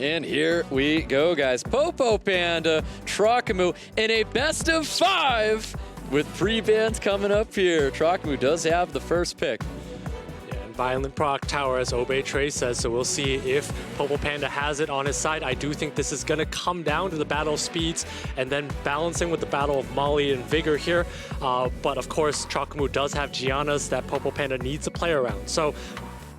And here we go, guys. Popopanda, Trokamoo, in a best of 5 with pre-bans coming up here. Trokamoo does have the first pick. Violent proc tower, as Obey Trey says, so we'll see if Popopanda has it on his side. I do think this is going to come down to the battle of speeds and then balancing with the battle of Molly and Vigor here. But of course, Trokamoo does have Giannas that Popopanda needs to play around. So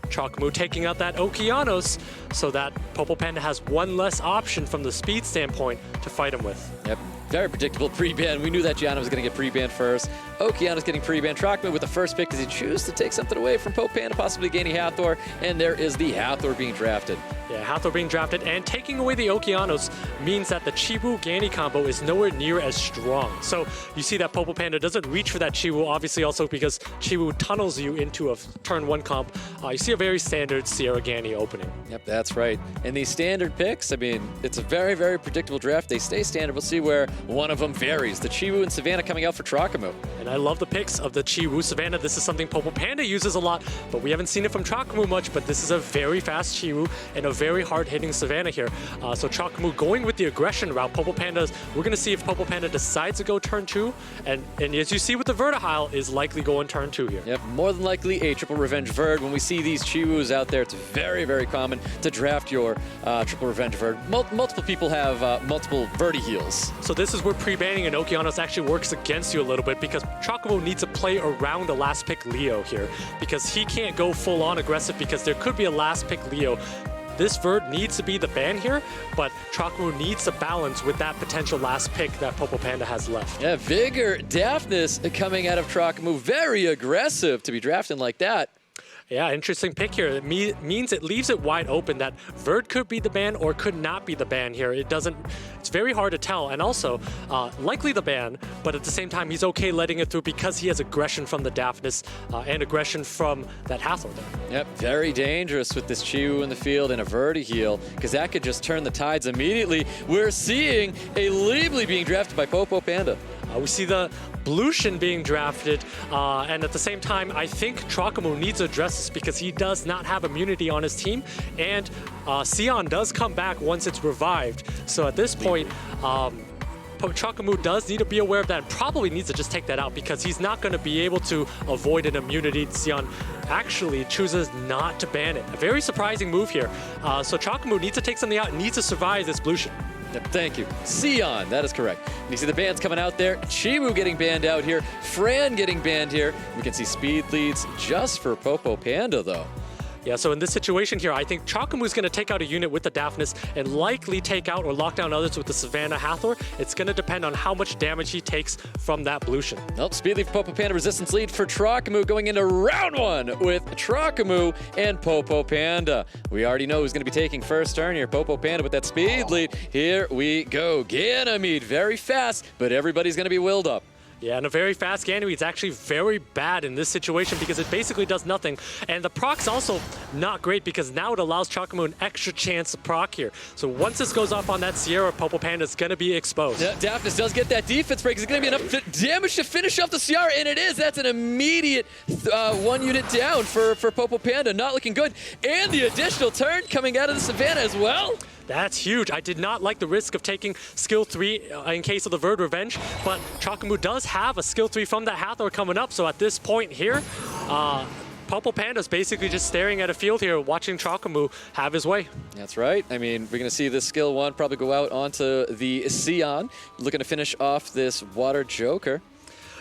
Trokamoo taking out that Okeanos so that Popopanda has one less option from the speed standpoint to fight him with. Yep, very predictable pre-ban. We knew that Gianna was going to get pre-banned first. Okeanos getting pre-banned. Trokamoo with the first pick. Does he choose to take something away from Popopanda, possibly gaining Hathor? And there is the Hathor being drafted. Yeah, Hathor being drafted, and taking away the Okeanos means that the Chiwu-Gani combo is nowhere near as strong. So you see that Popopanda doesn't reach for that Chiwu, obviously also because Chiwu tunnels you into a turn 1 comp. You see a very standard Sierra-Gani opening. Yep, that's right. And these standard picks, I mean, it's a very, very predictable draft. They stay standard. We'll see where one of them varies. The Chiwu and Savannah coming out for Trokamoo. And I love the picks of the Chiwu Savannah. This is something Popopanda uses a lot, but we haven't seen it from Trokamoo much, but this is a very fast Chiwu and a very hard-hitting Savannah here. So Trokamoo going with the aggression route. Popopanda's, we're going to see if Popopanda decides to go turn 2, and as you see with the Vertihile, is likely going turn 2 here. Yep, more than likely a triple revenge Verd. When we see these Chiwus out there, it's very, very common to draft your triple revenge Verd. Multiple people have multiple Verdi heals. So this is where pre-banning an Okeanos actually works against you a little bit, because Trokamoo needs to play around a last pick Leo here, because he can't go full-on aggressive because there could be a last pick Leo. This Verd needs to be the ban here, but Trokamoo needs to balance with that potential last pick that Popopanda has left. Yeah, Vigor, Daphnis coming out of Trokamoo. Very aggressive to be drafting like that. Yeah, interesting pick here. It means it leaves it wide open that Verd could be the ban or could not be the ban here. It's very hard to tell, and also likely the ban, but at the same time he's okay letting it through because he has aggression from the Daphnis and aggression from that Hathor there. Yep, very dangerous with this Chiwu in the field and a Verdi heal, because that could just turn the tides immediately. We're seeing a Leebly being drafted by Popopanda. We see the Blution being drafted, and at the same time, I think Trokamoo needs to address this because he does not have immunity on his team, and Sion does come back once it's revived. So at this point, Trokamoo does need to be aware of that and probably needs to just take that out because he's not going to be able to avoid an immunity. Sion actually chooses not to ban it. A very surprising move here. So Trokamoo needs to take something out and needs to survive this Blution. Yep, thank you. Sion, that is correct. And you see the bans coming out there. Chiwu getting banned out here. Fran getting banned here. We can see speed leads just for Popopanda, though. Yeah, so in this situation here, I think Trokamoo's going to take out a unit with the Daphnis and likely take out or lock down others with the Savannah Hathor. It's going to depend on how much damage he takes from that Blution. Nope, speed lead for Popopanda, resistance lead for Trokamoo going into round 1 with Trokamoo and Popopanda. We already know who's going to be taking first turn here. Popopanda with that speed lead. Here we go. Ganymede, very fast, but everybody's going to be willed up. Yeah, and a very fast Ganymede is actually very bad in this situation because it basically does nothing. And the proc's also not great because now it allows Trokamoo an extra chance to proc here. So once this goes off on that Sierra, Popopanda is going to be exposed. Yeah, Daphnis does get that defense break. Is it going to be enough damage to finish off the Sierra? And it is. That's an immediate 1 unit down for Popopanda. Not looking good. And the additional turn coming out of the Savannah as well. That's huge. I did not like the risk of taking skill 3 in case of the Verd Revenge, but Trokamoo does have a skill 3 from that Hathor coming up, so at this point here, Popopanda's basically just staring at a field here, watching Trokamoo have his way. That's right. I mean, we're going to see this skill 1 probably go out onto the Sion, looking to finish off this Water Joker.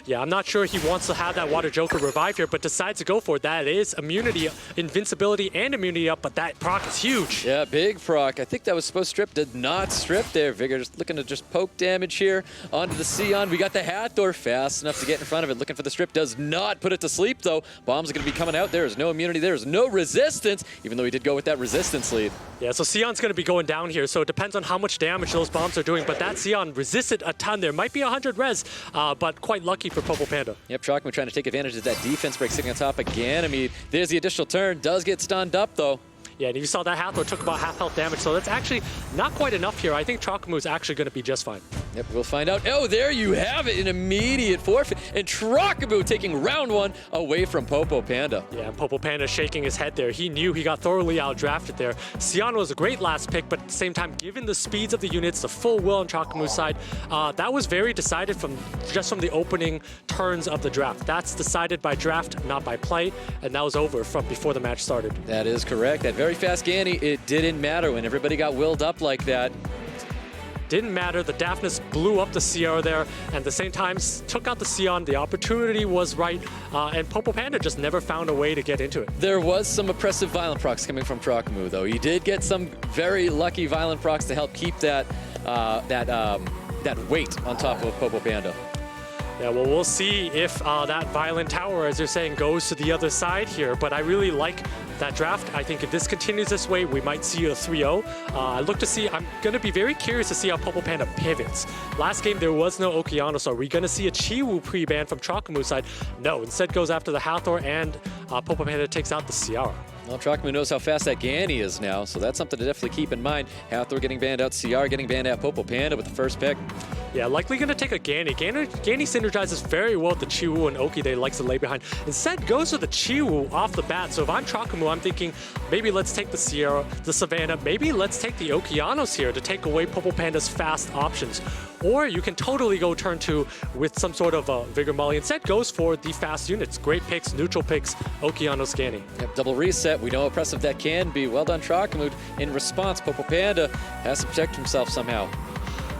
Yeah, I'm not sure he wants to have that Water Joker revive here, but decides to go for it. That is immunity, invincibility, and immunity up, but that proc is huge. Yeah, big proc. I think that was supposed to strip. Did not strip there. Vigor just looking to just poke damage here onto the Sion. We got the Hathor fast enough to get in front of it. Looking for the strip. Does not put it to sleep, though. Bombs are going to be coming out. There is no immunity. There is no resistance, even though he did go with that resistance lead. Yeah, so Sion's going to be going down here, so it depends on how much damage those bombs are doing, but that Sion resisted a ton there. Might be 100 res, but quite lucky for Popopanda. Yep, Trokamoo trying to take advantage of that defense break sitting on top of Ganymede. There's the additional turn. Does get stunned up, though. Yeah, and you saw that Hathor took about half health damage, so that's actually not quite enough here. I think Trokamoo is actually going to be just fine. Yep, we'll find out. Oh, there you have it, an immediate forfeit. And Trokamoo taking round 1 away from Popopanda. Yeah, and Popopanda shaking his head there. He knew he got thoroughly outdrafted there. Sion was a great last pick, but at the same time, given the speeds of the units, the full will on Trokamoo's side, that was very decided from the opening turns of the draft. That's decided by draft, not by play, and that was over from before the match started. That is correct. That very fast Ganny, it didn't matter when everybody got willed up like that. Didn't matter. The Daphnis blew up the Sierra there, and at the same time took out the Sion. The opportunity was right, and Popopanda just never found a way to get into it. There was some oppressive violent procs coming from Trokamoo, though. He did get some very lucky violent procs to help keep that weight on top of Popopanda. Yeah, well, we'll see if that violent tower, as you're saying, goes to the other side here. But I really like that draft. I think if this continues this way, we might see a 3-0. I'm going to be very curious to see how Popopanda pivots. Last game, there was no Okeanos. Are we going to see a Chiwu pre-ban from Trokamoo's side? No, instead goes after the Hathor, and Popopanda takes out the Ciara. Well, Trokamoo knows how fast that Ganny is now, so that's something to definitely keep in mind. Hathor getting banned out, CR getting banned out, Popopanda with the first pick. Yeah, likely going to take a Ganny. Ganny synergizes very well with the Chiwu and Oki that he likes to lay behind. Instead, goes with the Chiwu off the bat. So if I'm Trokamoo, I'm thinking maybe let's take the Sierra, the Savannah, maybe let's take the Okeanos here to take away Popopanda's fast options. Or you can totally go turn 2 with some sort of Vigor Molly. Instead, goes for the fast units. Great picks, neutral picks, Okeanos, Ganny. Yep, double reset. We know how oppressive that can be. Well done, Trokamoo. In response, Popopanda has to protect himself somehow.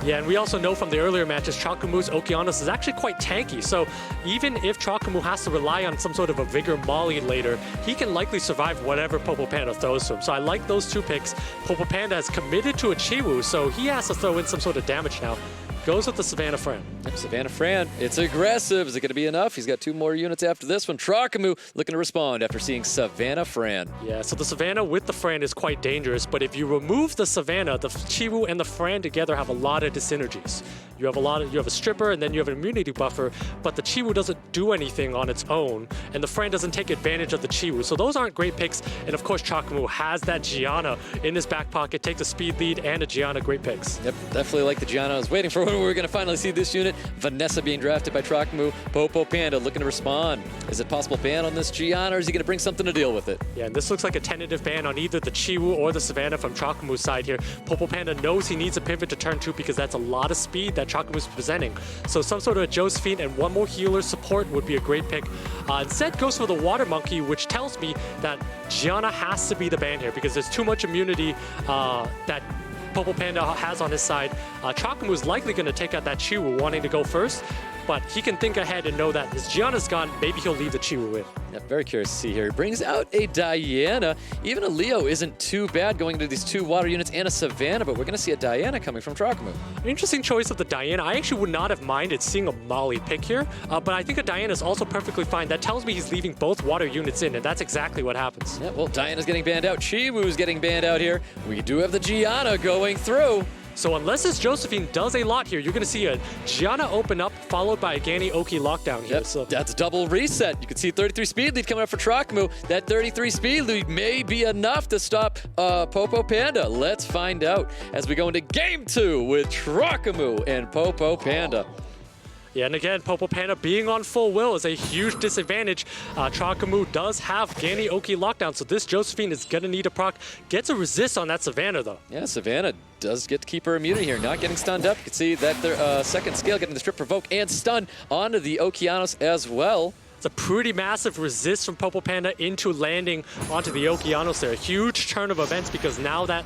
Yeah, and we also know from the earlier matches, Trokamoo's Okeanos is actually quite tanky. So even if Trokamoo has to rely on some sort of a Vigor Molly later, he can likely survive whatever Popopanda throws to him. So I like those 2 picks. Popopanda has committed to a Chiwu, so he has to throw in some sort of damage now. Goes with the Savannah Fran. Yep, Savannah Fran, it's aggressive. Is it going to be enough? He's got 2 more units after this one. Trokamoo looking to respond after seeing Savannah Fran. Yeah, so the Savannah with the Fran is quite dangerous, but if you remove the Savannah, the Chiwu and the Fran together have a lot of dyssynergies. You have a stripper and then you have an immunity buffer, but the Chiwu doesn't do anything on its own, and the Fran doesn't take advantage of the Chiwu. So those aren't great picks, and of course Trokamoo has that Gianna in his back pocket, takes a speed lead and a Gianna, great picks. Yep, definitely like the Gianna. I was waiting for when we were going to finally see this unit. Vanessa being drafted by Trokamoo. Popopanda looking to respond. Is it possible ban on this Gianna, or is he going to bring something to deal with it? Yeah, and this looks like a tentative ban on either the Chiwu or the Savannah from Trokamoo's side here. Popopanda knows he needs a pivot to turn 2 because that's a lot of speed that Trokamoo's presenting. So some sort of a Josephine and 1 more healer support would be a great pick. Instead goes for the Water Monkey, which tells me that Gianna has to be the ban here because there's too much immunity that Popopanda has on his side. Trokamoo is likely going to take out that Chiwu wanting to go first, but he can think ahead and know that his Gianna's gone, maybe he'll leave the Chiwu in. Yep, very curious to see here. He brings out a Diana. Even a Leo isn't too bad going to these 2 water units and a Savannah, but we're going to see a Diana coming from Trokamoo. Interesting choice of the Diana. I actually would not have minded seeing a Molly pick here, but I think a Diana is also perfectly fine. That tells me he's leaving both water units in, and that's exactly what happens. Yeah, well, Diana's getting banned out. Chiwu's getting banned out here. We do have the Gianna going through. So unless this Josephine does a lot here, you're going to see a Gianna open up, followed by a Ganny Oki lockdown here. Yep, so that's double reset. You can see 33 speed lead coming up for Trokamoo. That 33 speed lead may be enough to stop Popopanda. Let's find out as we go into game 2 with Trokamoo and Popopanda. Yeah, and again, Popopanda being on full will is a huge disadvantage. Trokamoo does have Ganny Oki lockdown, so this Josephine is going to need a proc. Gets a resist on that Savannah, though. Yeah, Savannah does get to keep her immunity here, not getting stunned up. You can see that their second scale getting the strip provoke and stun onto the Okeanos as well. It's a pretty massive resist from Popopanda into landing onto the Okeanos there. A huge turn of events because now that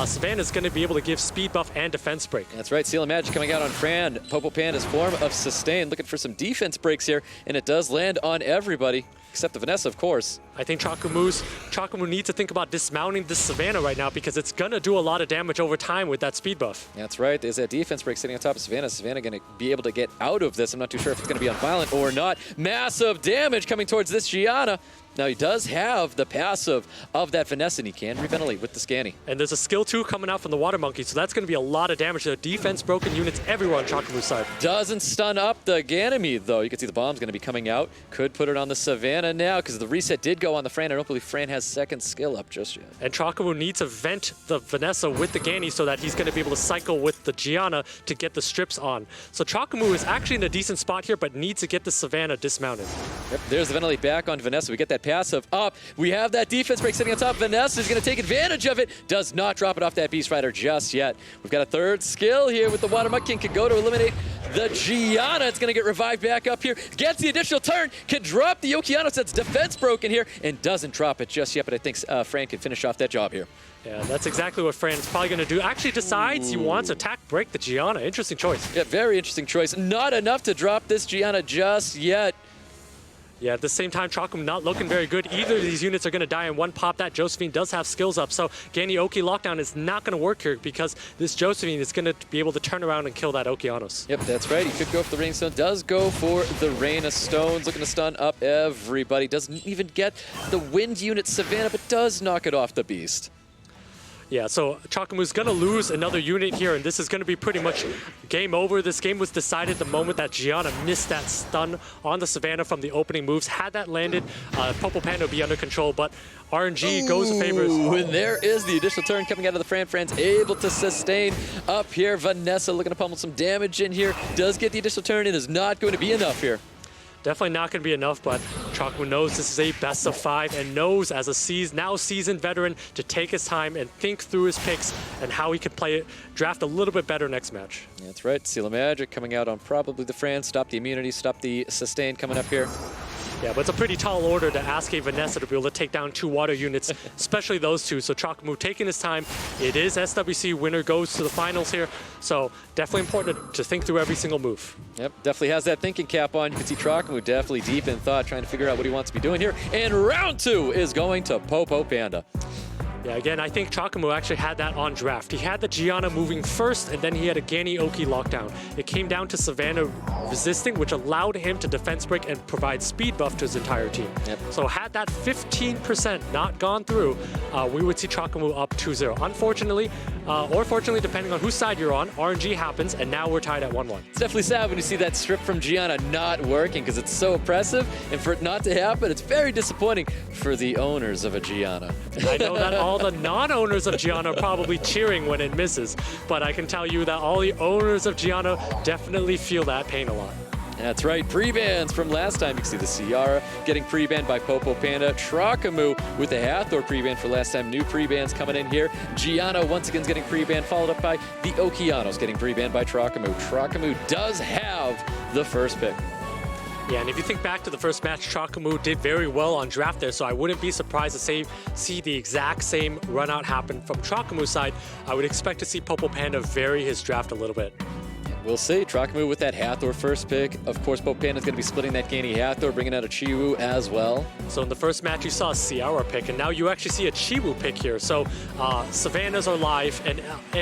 Savannah is going to be able to give speed buff and defense break. That's right, Seal of Magic coming out on Fran. Popopanda's form of sustain, looking for some defense breaks here, and it does land on everybody. Except the Vanessa, of course. I think Trokamoo needs to think about dismounting this Savannah right now because it's going to do a lot of damage over time with that speed buff. That's right. There's that defense break sitting on top of Savannah. Savannah going to be able to get out of this. I'm not too sure if it's going to be on violent or not. Massive damage coming towards this Gianna. Now he does have the passive of that Vanessa, and he can reventilate with the Scanny. And there's a skill 2 coming out from the Water Monkey, so that's going to be a lot of damage. There are defense broken units everywhere on Trokamoo's side. Doesn't stun up the Ganymede, though. You can see the bomb's going to be coming out. Could put it on the Savannah now, because the reset did go on the Fran. I don't believe Fran has second skill up just yet. And Trokamoo needs to vent the Vanessa with the Gani so that he's going to be able to cycle with the Gianna to get the strips on. So Trokamoo is actually in a decent spot here, but needs to get the Savannah dismounted. Yep, there's the ventilate back on Vanessa. We get that passive up. We have that defense break sitting on top. Vanessa is going to take advantage of it. Does not drop it off that Beast Rider just yet. We've got a third skill here with the Water Muck King. Could go to eliminate the Gianna. It's going to get revived back up here. Gets the additional turn. Can drop the Okeanos. That's defense broken here and doesn't drop it just yet. But I think Fran can finish off that job here. Yeah, that's exactly what Fran is probably going to do. Actually decides he wants to attack break the Gianna. Interesting choice. Yeah, very interesting choice. Not enough to drop this Gianna just yet. Yeah, at the same time, Trokamoo not looking very good. Either of these units are going to die in one pop. That Josephine does have skills up, so Gani Oki lockdown is not going to work here because this Josephine is going to be able to turn around and kill that Okeanos. Yep, that's right. He could go for the Rain Stone. Does go for the Rain of Stones. Looking to stun up everybody. Doesn't even get the Wind unit Savannah, but does knock it off the Beast. Yeah, so Trokamoo's going to lose another unit here, and this is going to be pretty much game over. This game was decided the moment that Gianna missed that stun on the Savannah from the opening moves. Had that landed, Popopanda would be under control, but RNG goes in favor. And there is the additional turn coming out of the Fran. Fran's able to sustain up here. Vanessa looking to pummel some damage in here. Does get the additional turn and is not going to be enough here. Definitely not going to be enough, but Trokamoo knows this is a best of 5 and knows as a now seasoned veteran to take his time and think through his picks and how he could play it, draft a little bit better next match. That's right. Seal of Magic coming out on probably the Fran. Stop the immunity, stop the sustain coming up here. Yeah, but it's a pretty tall order to ask a Vanessa to be able to take down 2 water units, especially those 2. So Trokamoo taking his time. It is SWC. Winner goes to the finals here. So definitely important to think through every single move. Yep, definitely has that thinking cap on. You can see Trokamoo definitely deep in thought, trying to figure out what he wants to be doing here. And round 2 is going to Popopanda. Yeah, again, I think Trokamoo actually had that on draft. He had the Gianna moving first, and then he had a Gani Oki lockdown. It came down to Savannah resisting, which allowed him to defense break and provide speed buff to his entire team. Yep. So had that 15% not gone through, we would see Trokamoo up 2-0. Unfortunately, or fortunately, depending on whose side you're on, RNG happens, and now we're tied at 1-1. It's definitely sad when you see that strip from Gianna not working because it's so oppressive, and for it not to happen, it's very disappointing for the owners of a Gianna. I know that all the non-owners of Gianna are probably cheering when it misses, but I can tell you that all the owners of Gianna definitely feel that pain a lot. That's right, pre-bans from last time. You can see the Ciara getting pre-banned by Popopanda. Trokamoo with the Hathor pre-ban for last time. New pre-bans coming in here. Gianna once again is getting pre-banned, followed up by the Okeanos getting pre-banned by Trokamoo. Trokamoo does have the first pick. Yeah, and if you think back to the first match, Trokamoo did very well on draft there, so I wouldn't be surprised to see the exact same run out happen from Trokamoo's side. I would expect to see Popopanda vary his draft a little bit. We'll see. Trokamoo with that Hathor first pick. Of course, Popopanda is going to be splitting that Gani Hathor, bringing out a Chiwu as well. So in the first match, you saw a Ciara pick, and now you actually see a Chiwu pick here. So Savannahs are live, and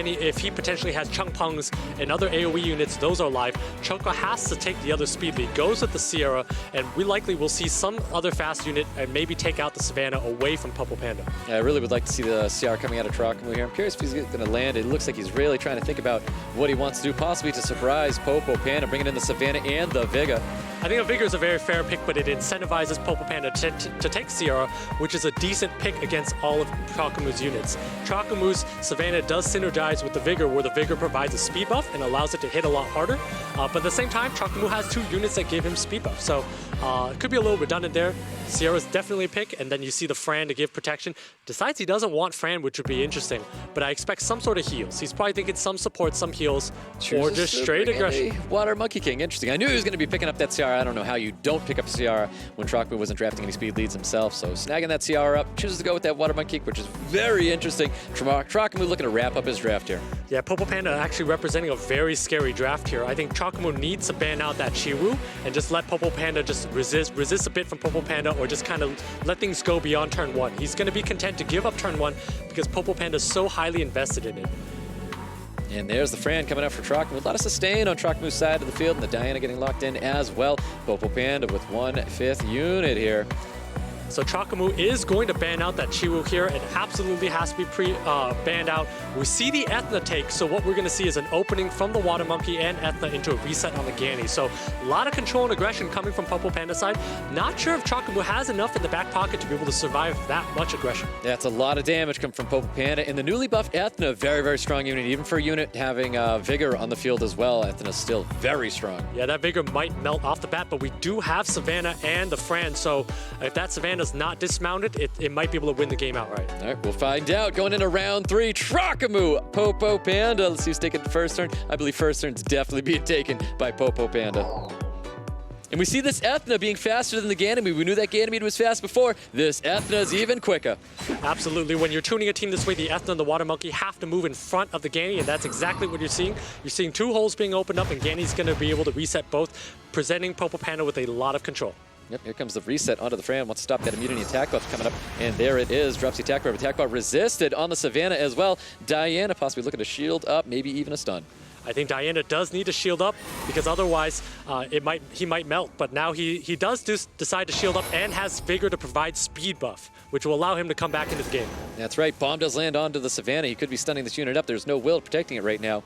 if he potentially has Chungpungs and other AoE units, those are live. Choka has to take the other speed lead, goes with the Ciara, and we likely will see some other fast unit and maybe take out the Savannah away from Popopanda. Yeah, I really would like to see the Ciara coming out of Trokamoo here. I'm curious if he's going to land. It looks like he's really trying to think about what he wants to do, possibly to surprise Popopanda, bringing in the Savannah and the Vega. I think a Vigor is a very fair pick, but it incentivizes Popopanda to take Ciara, which is a decent pick against all of Trokamoo's units. Trokamoo's Savannah does synergize with the Vigor, where the Vigor provides a speed buff and allows it to hit a lot harder. But at the same time, Trokamoo has 2 units that give him speed buff. So it could be a little redundant there. Ciara's definitely a pick, and then you see the Fran to give protection. Decides he doesn't want Fran, which would be interesting, but I expect some sort of heals. He's probably thinking some support, some heals, or just straight aggression. Water Monkey King, interesting. I knew he was going to be picking up that Ciara. I don't know how you don't pick up Ciara when Trokamoo wasn't drafting any speed leads himself. So snagging that Ciara up, chooses to go with that Water Monkey King, which is very interesting. Trokamoo looking to wrap up his draft here. Yeah, Popopanda actually representing a very scary draft here. I think Trokamoo needs to ban out that Chiwu and just let Popopanda just resist a bit from Popopanda, or just kind of let things go beyond turn 1. He's going to be content to give up turn 1 because Popopanda is so highly invested in it. And there's the Fran coming out for Trokamoo. A lot of sustain on Trokamoo's side of the field, and the Diana getting locked in as well. Popopanda with 1/5 unit here. So Trokamoo is going to ban out that Chiwu here. It absolutely has to be banned out. We see the Ethna take, so what we're going to see is an opening from the Water Monkey and Ethna into a reset on the Ganny. So a lot of control and aggression coming from Popopanda side. Not sure if Trokamoo has enough in the back pocket to be able to survive that much aggression. That's a lot of damage coming from Popopanda. And the newly buffed Ethna, very, very strong unit. Even for a unit having Vigor on the field as well, Ethna's still very strong. Yeah, that Vigor might melt off the bat, but we do have Savannah and the Fran. So if that Savannah's not dismounted, it might be able to win the game outright. All right, we'll find out. Going into round 3, Trokamoo, Popopanda. Let's see who's taking the first turn. I believe first turn's definitely being taken by Popopanda. And we see this Ethna being faster than the Ganymede. We knew that Ganymede was fast before. This Ethna's even quicker. Absolutely. When you're tuning a team this way, the Ethna and the Water Monkey have to move in front of the Ganny, and that's exactly what you're seeing. You're seeing 2 holes being opened up, and Ganny's going to be able to reset both, presenting Popopanda with a lot of control. Yep, here comes the reset onto the Fran. Wants to stop that immunity attack buff coming up. And there it is. Drops the attack bar. Attack bar resisted on the Savannah as well. Diana possibly looking to shield up, maybe even a stun. I think Diana does need to shield up because otherwise he might melt. But now he does decide to shield up and has Vigor to provide speed buff, which will allow him to come back into the game. That's right. Bomb does land onto the Savannah. He could be stunning this unit up. There's no will protecting it right now.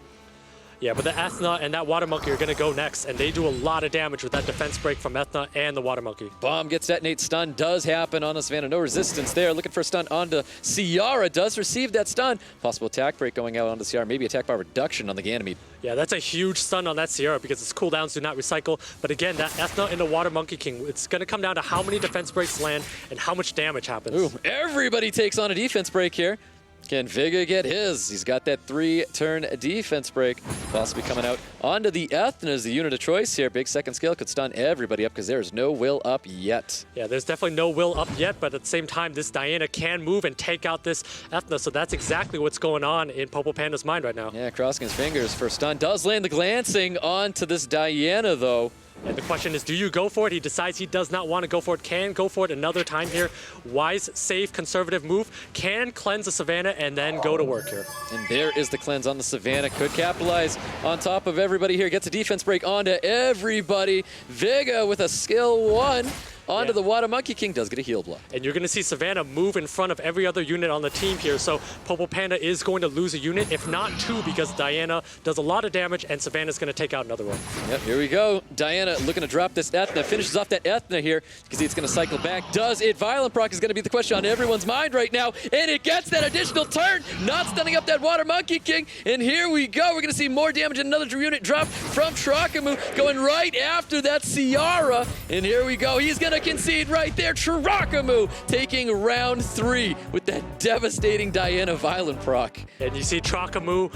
Yeah, but the Ethna and that Water Monkey are going to go next, and they do a lot of damage with that defense break from Ethna and the Water Monkey. Bomb gets detonate. Stun does happen on the Savannah. No resistance there. Looking for a stun onto Ciara. Does receive that stun. Possible attack break going out onto Ciara. Maybe attack bar reduction on the Ganymede. Yeah, that's a huge stun on that Ciara because its cooldowns do not recycle. But again, that Ethna and the Water Monkey King, it's going to come down to how many defense breaks land and how much damage happens. Ooh, everybody takes on a defense break here. Can Vigor get his? He's got that 3-turn defense break. Possibly coming out onto the Ethna as the unit of choice here. Big second skill could stun everybody up because there's no will up yet. Yeah, there's definitely no will up yet, but at the same time, this Diana can move and take out this Ethna, so that's exactly what's going on in Popopanda's mind right now. Yeah, crossing his fingers for stun. Does land the glancing onto this Diana, though. And the question is, do you go for it? He decides he does not want to go for it. Can go for it another time here. Wise, safe, conservative move. Can cleanse the Savannah and then go to work here. And there is the cleanse on the Savannah. Could capitalize on top of everybody here. Gets a defense break onto everybody. Vigor with a skill 1. Onto the Water Monkey King, does get a heal block. And you're going to see Savannah move in front of every other unit on the team here. So Popopanda is going to lose a unit, if not 2, because Diana does a lot of damage and Savannah's going to take out another one. Yep, here we go. Diana looking to drop this Ethna. Finishes off that Ethna here because it's going to cycle back. Does it? Violent proc is going to be the question on everyone's mind right now. And it gets that additional turn. Not stunning up that Water Monkey King. And here we go. We're going to see more damage and another unit drop from Trokamoo going right after that Ciara. And here we go. He's going to concede right there. Trokamoo taking round 3 with that devastating Diana Violent proc. And you see Trokamoo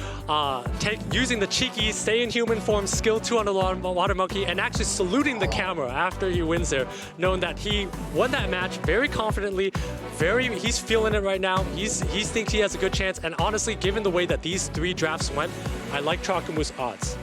using the cheeky stay in human form skill 2 on the Water Monkey and actually saluting the camera after he wins there, knowing that he won that match very confidently. He's feeling it right now. He thinks he has a good chance. And honestly, given the way that these 3 drafts went, I like Trokamoo's odds.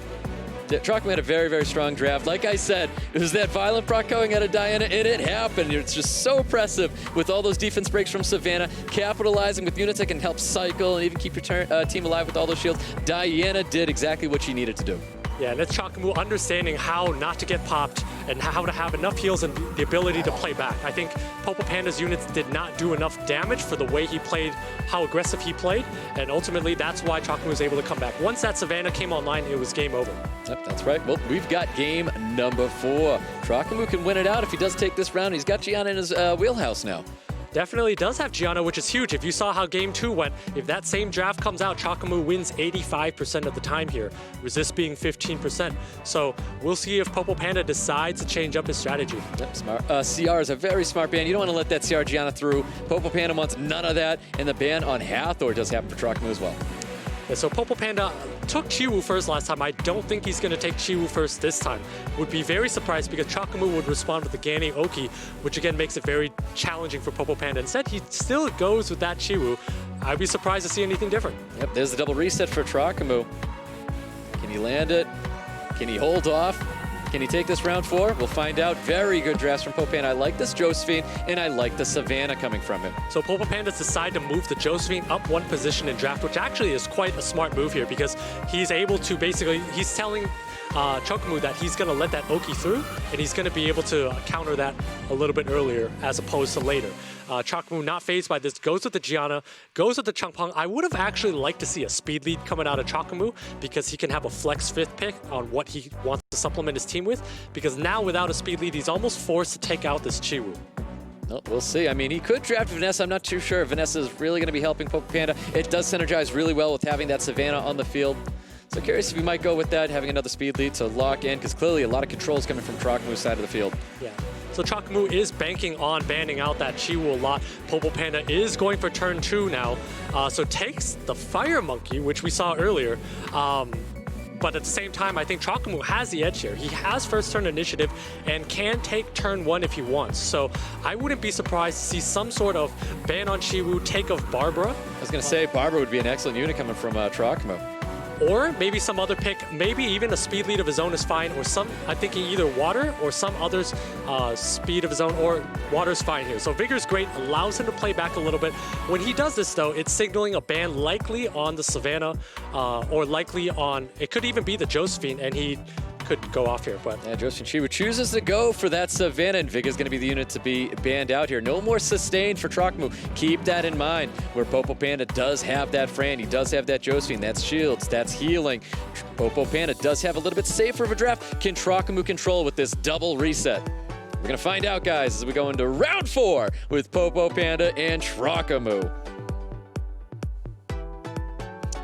Trokamoo had a very, very strong draft. Like I said, it was that violent proc going out of Diana, and it happened. It's just so impressive with all those defense breaks from Savannah, capitalizing with units that can help cycle and even keep your team alive with all those shields. Diana did exactly what she needed to do. Yeah, and it's Trokamoo understanding how not to get popped and how to have enough heals and the ability to play back. I think Popopanda's units did not do enough damage for the way he played, how aggressive he played, and ultimately that's why Trokamoo was able to come back. Once that Savannah came online, it was game over. Yep, that's right. Well, we've got game number 4. Trokamoo can win it out if he does take this round. He's got Gianna in his wheelhouse now. Definitely does have Gianna, which is huge. If you saw how game 2 went, if that same draft comes out, Trokamoo wins 85% of the time here, resist being 15%. So we'll see if Popopanda decides to change up his strategy. Yep, smart. CR is a very smart ban. You don't want to let that CR Gianna through. Popopanda wants none of that, and the ban on Hathor does happen for Trokamoo as well. Yeah, so Popopanda took Chiwu first last time. I don't think he's going to take Chiwu first this time. Would be very surprised because Trokamoo would respond with the Ganny Oki, which again makes it very challenging for Popopanda. Instead, he still goes with that Chiwu. I'd be surprised to see anything different. Yep, there's the double reset for Trokamoo. Can he land it? Can he hold off? Can he take this round 4? We'll find out. Very good drafts from Popopanda. I like this Josephine, and I like the Savannah coming from him. So Popopanda's decided to move the Josephine up 1 position in draft, which actually is quite a smart move here because he's able to basically, he's telling Trokamoo that he's going to let that Oki through, and he's going to be able to counter that a little bit earlier as opposed to later. Trokamoo not phased by this, goes with the Gianna, goes with the Changpeng. I would have actually liked to see a speed lead coming out of Trokamoo because he can have a flex 5th pick on what he wants to supplement his team with, because now without a speed lead, he's almost forced to take out this Chiwu. Well, we'll see. I mean, he could draft Vanessa. I'm not too sure if Vanessa is really going to be helping Popopanda. It does synergize really well with having that Savannah on the field. So curious if you might go with that, having another speed lead to lock in, because clearly a lot of controls coming from Trokamoo's side of the field. Yeah. So Trokamoo is banking on banning out that Chiwu a lot. Popopanda is going for turn 2 now. So takes the Fire Monkey, which we saw earlier. But at the same time, I think Trokamoo has the edge here. He has first turn initiative and can take turn 1 if he wants. So I wouldn't be surprised to see some sort of ban on Chiwu, take of Barbara. I was going to say, Barbara would be an excellent unit coming from Trokamoo. Or maybe some other pick, maybe even a speed lead of his own is fine, or some, I'm thinking either Water or some other's speed of his own, or Water's fine here. So Vigor's great, allows him to play back a little bit. When he does this though, it's signaling a ban likely on the Savannah, or likely on, it could even be the Josephine, and he could go off here, but... Yeah, Josephine Chiwu chooses to go for that Savannah, and Viga's going to be the unit to be banned out here. No more sustain for Trokamoo. Keep that in mind, where Popopanda does have that Fran, he does have that Josephine, that's shields, that's healing. Popopanda does have a little bit safer of a draft. Can Trokamoo control with this double reset? We're going to find out, guys, as we go into round 4 with Popopanda and Trokamoo.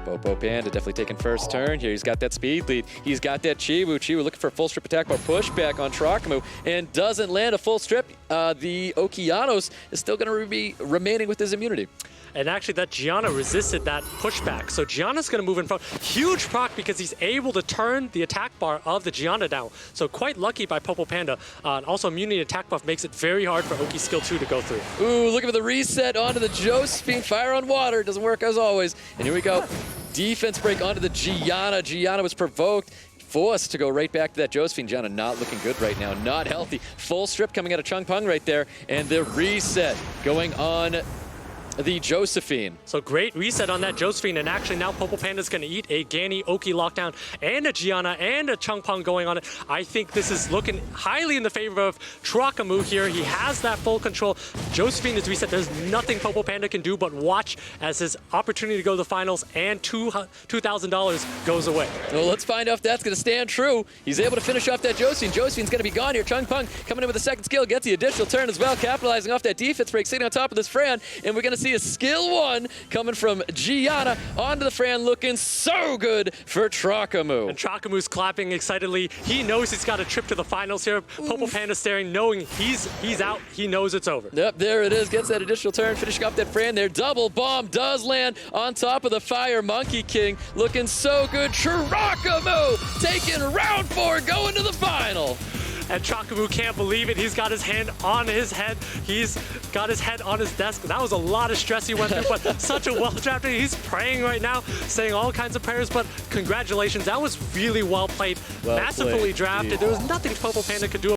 Popopanda definitely taking first turn here. He's got that speed lead. He's got that Chiwu. Chiwu looking for a full strip attack or pushback on Trokamoo and doesn't land a full strip. The Okeanos is still going to be remaining with his immunity. And actually, that Gianna resisted that pushback. So Gianna's going to move in front. Huge proc because he's able to turn the attack bar of the Gianna down. So quite lucky by Popopanda. And also, immunity attack buff makes it very hard for Oki skill 2 to go through. Ooh, looking for the reset onto the Josephine. Fire on water. Doesn't work as always. And here we go. Defense break onto the Gianna. Gianna was provoked. Forced to go right back to that Josephine. Gianna not looking good right now. Not healthy. Full strip coming out of Changpeng right there. And the reset going on the Josephine. So great reset on that Josephine, and actually now Popopanda's going to eat a Gani Oki lockdown and a Gianna and a Changpeng going on it. I think this is looking highly in the favor of Trokamoo here. He has that full control. Josephine is reset. There's nothing Popopanda can do but watch as his opportunity to go to the finals and $2,000 goes away. Well, let's find out if that's going to stand true. He's able to finish off that Josephine. Josephine's going to be gone here. Changpeng coming in with a second skill, gets the additional turn as well, capitalizing off that defense break, sitting on top of this Fran, and we're going to see a skill 1 coming from Gianna onto the Fran, looking so good for Trokamoo. And Trokamoo's clapping excitedly. He knows he's got a trip to the finals here. Popopanda staring, knowing he's out. He knows it's over. Yep, there it is. Gets that additional turn, finishing off that Fran there. Double bomb does land on top of the Fire Monkey King. Looking so good. Trokamoo taking round 4, going to the final. And Trokamoo can't believe it. He's got his hand on his head. He's got his head on his desk. That was a lot of stress he went through, but such a well-drafted. He's praying right now, saying all kinds of prayers, but congratulations. That was really well played, masterfully drafted. There was nothing Popopanda could do